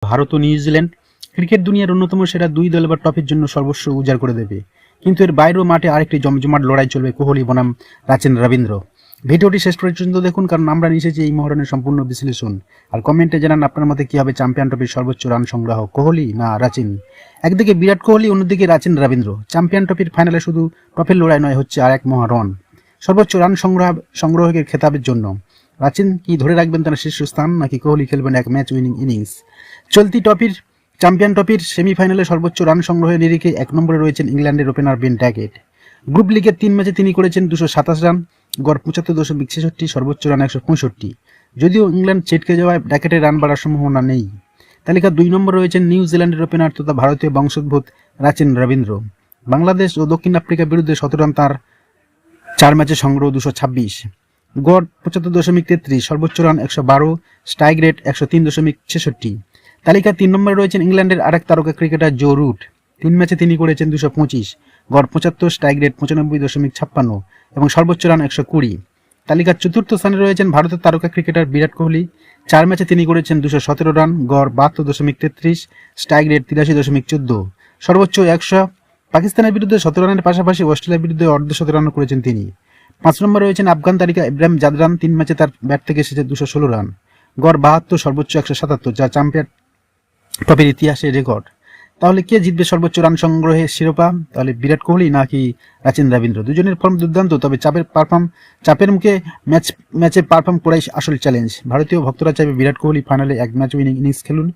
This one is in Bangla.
ভারত ও নিউজিল্যান্ড ক্রিকেট দুনিয়ার অন্যতম সেরা দুই দল এবার ট্রফির জন্য সর্বস্ব উজাড় করে দেবে, কিন্তু এর বাইরেও মাঠে আরেকটি জমজমাট লড়াই চলবে কোহলি বনাম রাচিন রবীন্দ্র। ভিডিওটি শেষ পর্যন্ত দেখুন, কারণ আমরা নিয়ে এসেছি এই মহরণের সম্পূর্ণ বিশ্লেষণ। আর কমেন্টে জানান আপনার মতে কি হবে চ্যাম্পিয়ন ট্রফির সর্বোচ্চ রান সংগ্রাহক, কোহলি না রাচিন। একদিকে বিরাট কোহলি, অন্যদিকে রাচিন রবীন্দ্র। চ্যাম্পিয়ন ট্রফির ফাইনালে শুধু ট্রফির লড়াই নয়, হচ্ছে আর এক মহারণ সর্বোচ্চ রান সংগ্রাহকের খেতাবের জন্য। রাচিন কি ধরে রাখবেন তার শীর্ষস্থান, নাকি কোহলি খেলবেন এক ম্যাচ উইনিং ইনিংস? চলতি চ্যাম্পিয়ন ট্রফির সেমিফাইনালে সর্বোচ্চ রান সংগ্রহের নিরিখে 1 নম্বরে রয়েছেন ইংল্যান্ডের ওপেনার বেন ড্যাকেট। গ্রুপ লিগের 3 ম্যাচে তিনি করেছেন 227 রান, গড় 75.66, সর্বোচ্চ রান 165। যদিও ইংল্যান্ড ছিটকে যাওয়ায় ড্যাকেটের রান বাড়ার সম্ভাবনা নেই। তালিকা 2 নম্বরে রয়েছেন নিউজিল্যান্ডের ওপেনার তথা ভারতীয় বংশোদ্ভূত রাচিন রবীন্দ্র। বাংলাদেশ ও দক্ষিণ আফ্রিকার বিরুদ্ধে 17 রান তার 4 ম্যাচে সংগ্রহ 226, গড় 75.33, সর্বোচ্চ রান 112, স্ট্রাইক রেট 103.66। তালিকা 3 নম্বরে রয়েছেন ইংল্যান্ডের আরেক তারকা ক্রিকেটার জো রুট। 3 ম্যাচে তিনি করেছেন 225, গড় 75, স্ট্রাইক রেট 95.56 এবং সর্বোচ্চ রান 120। তালিকার 4র্থ স্থানে রয়েছেন ভারতের তারকা ক্রিকেটার বিরাট কোহলি। 4 ম্যাচে তিনি করেছেন 217 রান, গড় 72.33, স্ট্রাইক রেট 83.14, সর্বোচ্চ 100। পাকিস্তানের বিরুদ্ধে 17 রানের পাশাপাশি অস্ট্রেলিয়ার বিরুদ্ধে অর্ধশত রানও করেছেন তিনি। 5 নম্বরে রয়েছেন আফগান তারকা ইব্রাহিম জাদরান। 3 ম্যাচে তার ব্যাট থেকে এসেছে 216 রান, গড় 72, সর্বোচ্চ 177, যা চ্যাম্পিয়ন ট্রফির ইতিহাসে রেকর্ড। তাহলে কে জিতবে সর্বোচ্চ রান সংগ্রহের শিরোপা? তাহলে বিরাট কোহলি নাকি রাচিন রবীন্দ্র? দুজনের ফর্ম দুর্দান্ত, তবে চাপের মুখে ম্যাচে পারফর্ম করাই আসল চ্যালেঞ্জ। ভারতীয় ভক্তরা চাইবে বিরাট কোহলি ফাইনালে এক ম্যাচ উইনিং ইনিংস খেলুন,